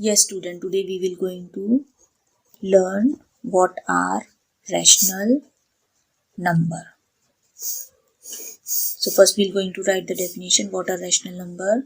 Yes, student, today we will going to learn what are rational number. So first we are going to write the definition. What are rational number?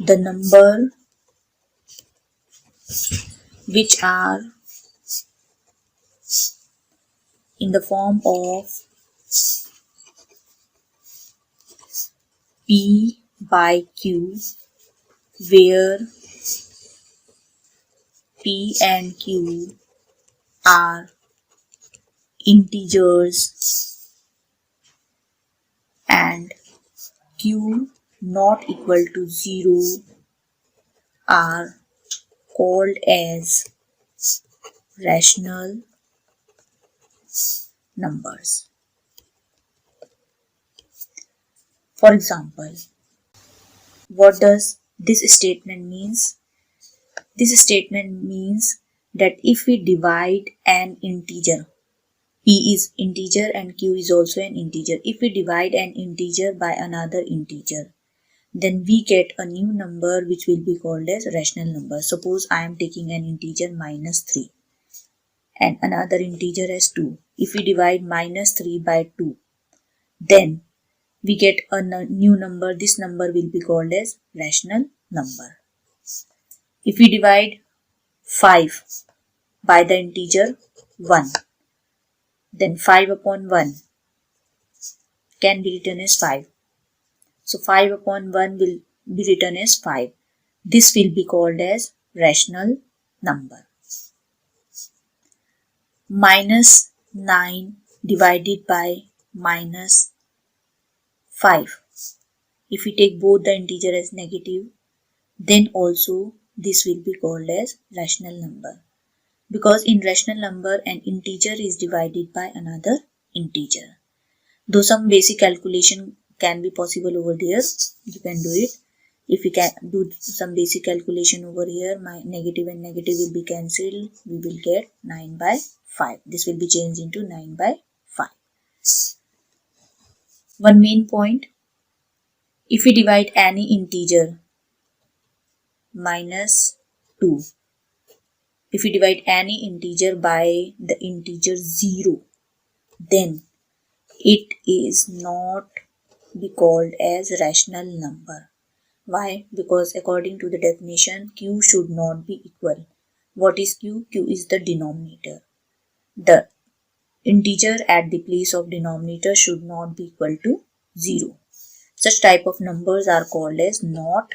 The number which are in the form of P by Q, where P and Q are integers and Q not equal to 0 are called as rational numbers. For example, what does this statement means? This statement means that if we divide an integer, p is integer and q is also an integer. If we divide an integer by another integer, then we get a new number which will be called as rational number. Suppose I am taking an integer -3 and another integer as 2. If we divide -3 by 2, then we get a new number. This number will be called as rational number. If we divide 5 by the integer 1, then 5 upon 1 can be written as 5. So 5 upon 1 will be written as 5. This will be called as rational number. -9 divided by -5. If we take both the integer as negative, then also this will be called as rational number. Because in rational number an integer is divided by another integer. Though some basic calculation can be possible over there, you can do it. If we can do some basic calculation over here, my negative and negative will be cancelled. We will get 9 by 5. This will be changed into 9 by 5. One main point, if we divide any integer -2, if we divide any integer by the integer 0, then it is not be called as rational number. Why? Because according to the definition, q should not be equal. What is q? Q is the denominator. The integer at the place of denominator should not be equal to 0. Such type of numbers are called as not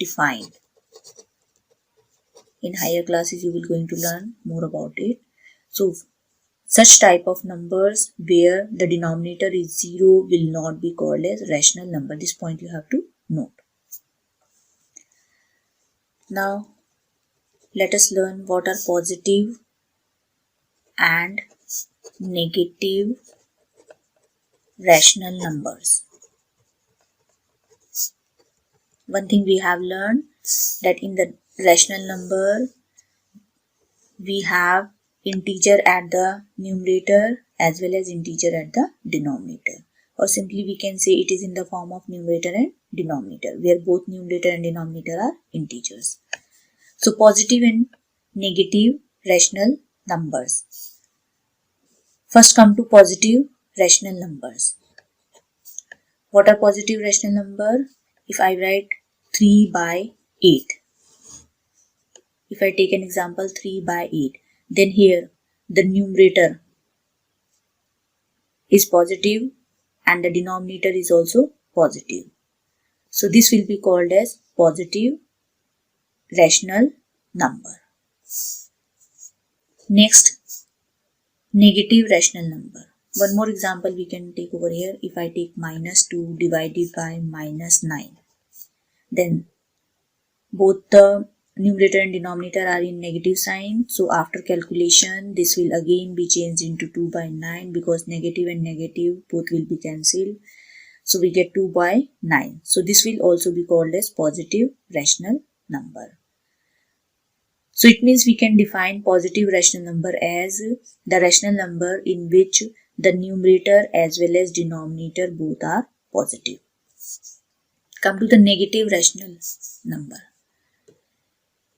defined. In higher classes you will going to learn more about it. So such type of numbers where the denominator is 0 will not be called as rational number. This point you have to note. Now let us learn what are positive and negative rational numbers. One thing we have learned that in the rational number we have integer at the numerator as well as integer at the denominator, or simply we can say it is in the form of numerator and denominator, where both numerator and denominator are integers. So positive and negative rational numbers. First come to positive rational numbers. What are positive rational number? If I write 3 by 8, if I take an example 3 by 8, then here the numerator is positive and the denominator is also positive. So this will be called as positive rational number. Next, negative rational number. One more example we can take over here. If I take -2 divided by -9, then both the numerator and denominator are in negative sign. So after calculation, this will again be changed into 2 by 9 because negative and negative both will be cancelled. So we get 2 by 9. So this will also be called as positive rational number. So it means we can define positive rational number as the rational number in which the numerator as well as denominator both are positive. Come to the negative rational number.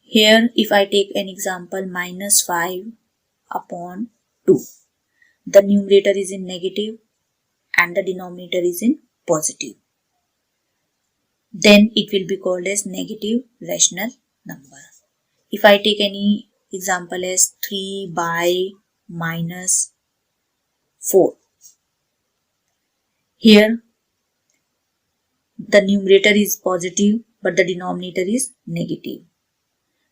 Here if I take an example minus 5 upon 2, the numerator is in negative and the denominator is in positive. Then it will be called as negative rational number. If I take any example as 3 by minus 4, here the numerator is positive but the denominator is negative.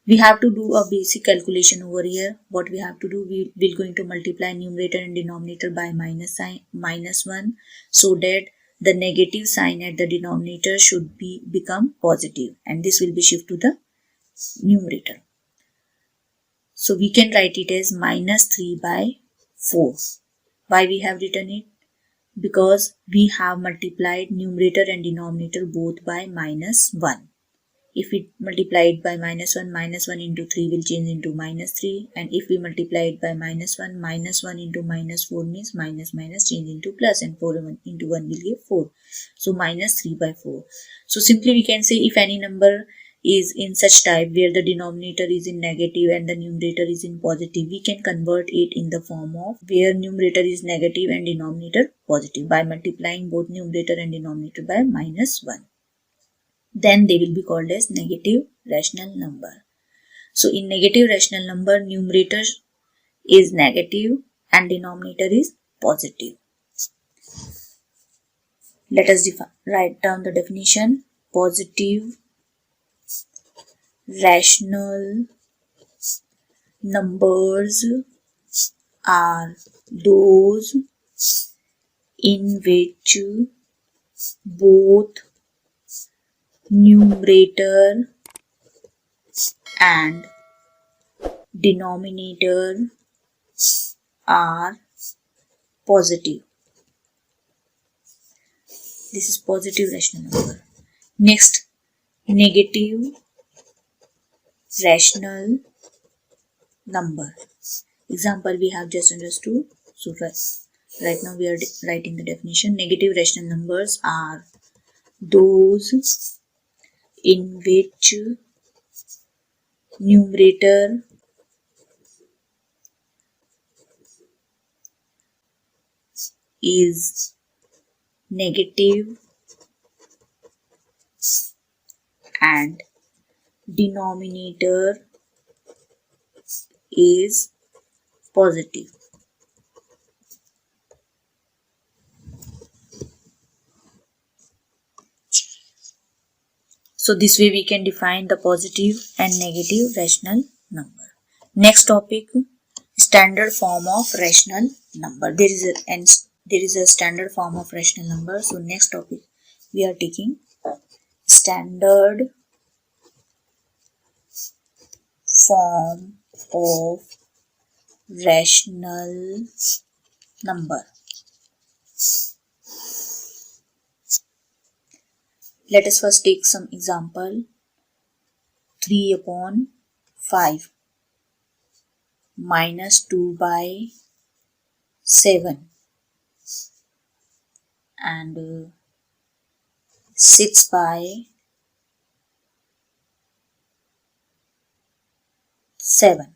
We have to do a basic calculation over here. What we have to do, we're going to multiply numerator and denominator by minus 1, so that the negative sign at the denominator should become positive, and this will be shift to the numerator. So we can write it as minus 3 by 4. Why we have written it? Because we have multiplied numerator and denominator both by minus 1. If we multiply it by minus 1 into 3 will change into minus 3. And if we multiply it by minus 1 into minus 4 means minus change into plus, and 4 into 1 will give 4. So minus 3 by 4. So simply we can say if any number is in such type where the denominator is in negative and the numerator is in positive, we can convert it in the form of where numerator is negative and denominator positive by multiplying both numerator and denominator by minus 1. Then they will be called as negative rational number. So in negative rational number, numerator is negative and denominator is positive. Let us write down the definition. Positive rational numbers are those in which both numerator and denominator are positive. This is positive rational number. Next, negative rational number. Example we have just understood. So right now we are writing the definition. Negative rational numbers are those in which numerator is negative and denominator is positive. So this way we can define the positive and negative rational number. Next topic, standard form of rational number. There is a standard form of rational number. So next topic we are taking standard form of rational number. Let us first take some example. 3 upon 5 minus 2 by 7 and 6 by 7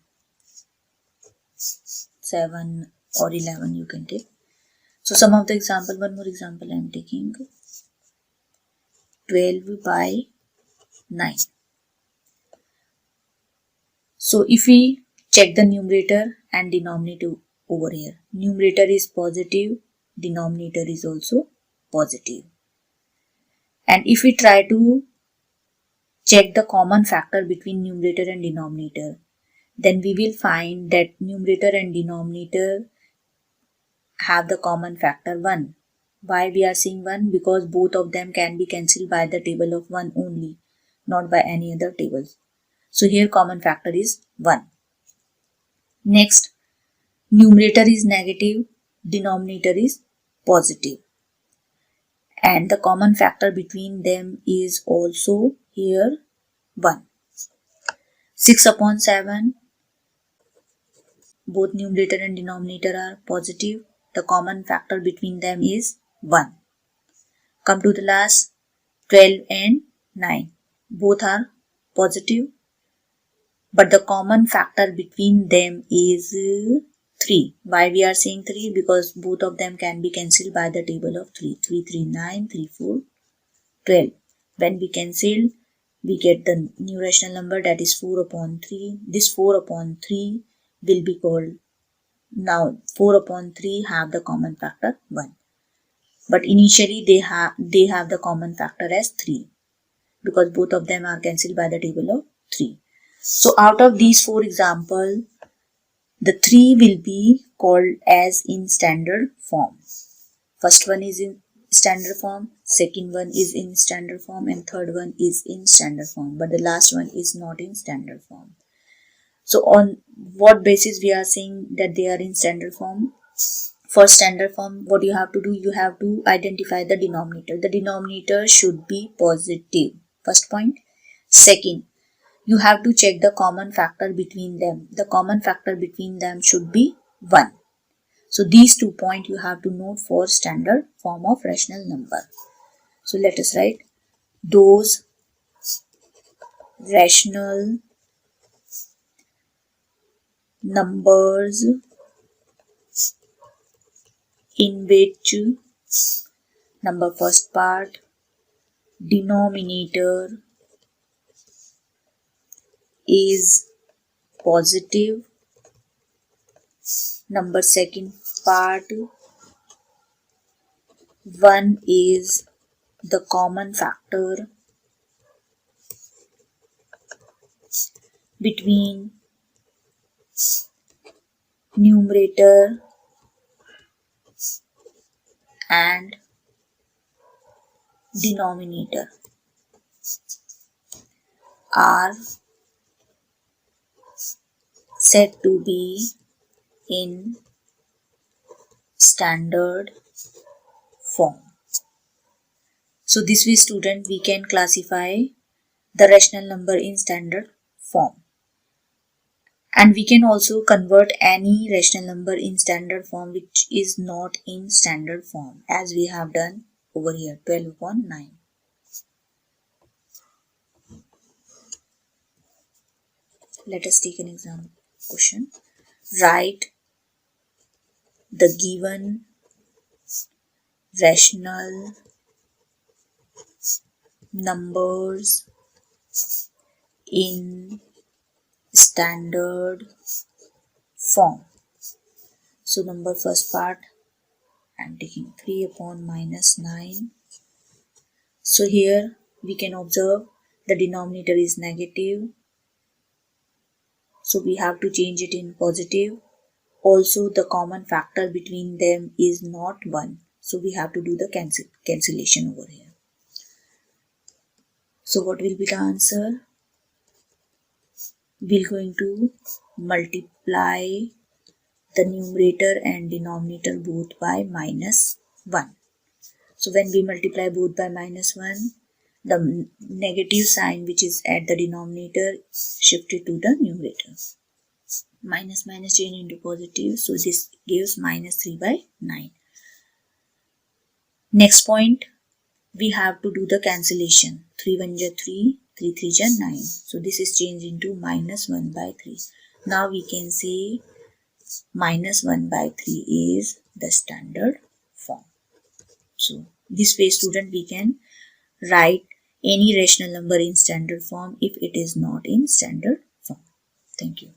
or 11 you can take. So some of the example, one more example I am taking. 12 by 9. So if we check the numerator and denominator over here, numerator is positive, denominator is also positive. And if we try to check the common factor between numerator and denominator, then we will find that numerator and denominator have the common factor 1. Why we are seeing 1? Because both of them can be cancelled by the table of 1 only, not by any other tables. So here common factor is 1. Next, numerator is negative, denominator is positive. And the common factor between them is also here 1. 6 upon 7, both numerator and denominator are positive. The common factor between them is 1. Come to the last, 12 and 9. Both are positive. but the common factor between them is 3. Why we are saying 3? Because both of them can be cancelled by the table of 3. 3, 3, 9, 3, 4, 12. When we cancel, we get the new rational number, that is 4 upon 3. This 4 upon 3 will be called, now 4 upon 3 have the common factor 1. But initially they have the common factor as 3, because both of them are cancelled by the table of 3. So out of these 4 examples, the 3 will be called as in standard form. First one is in standard form, second one is in standard form, and third one is in standard form, but the last one is not in standard form. So on what basis we are saying that they are in standard form? For standard form, what you have to do, you have to identify the denominator. The denominator should be positive. First point. Second, you have to check the common factor between them. The common factor between them should be 1. So these 2 points you have to note for standard form of rational number. So let us write those rational numbers in which number first part denominator is positive, number second part 1 is the common factor between numerator and denominator are said to be in standard form. So this way, student, we can classify the rational number in standard form. And we can also convert any rational number in standard form which is not in standard form, as we have done over here, 12 upon 9. Let us take an example question. Write the given rational numbers in standard form. So number first part, I am taking 3 upon minus 9. So here we can observe the denominator is negative, so we have to change it in positive. Also the common factor between them is not 1, so we have to do the cancellation over here. So what will be the answer? We're going to multiply the numerator and denominator both by minus 1. So when we multiply both by minus 1, the negative sign which is at the denominator shifted to the numerator. Minus minus change into positive, so this gives minus 3 by 9. Next point, we have to do the cancellation. 3 1 is 3, 3 3 is 9. So this is changed into minus 1 by 3. Now we can say minus 1 by 3 is the standard form. So this way, student, we can write any rational number in standard form if it is not in standard form. Thank you.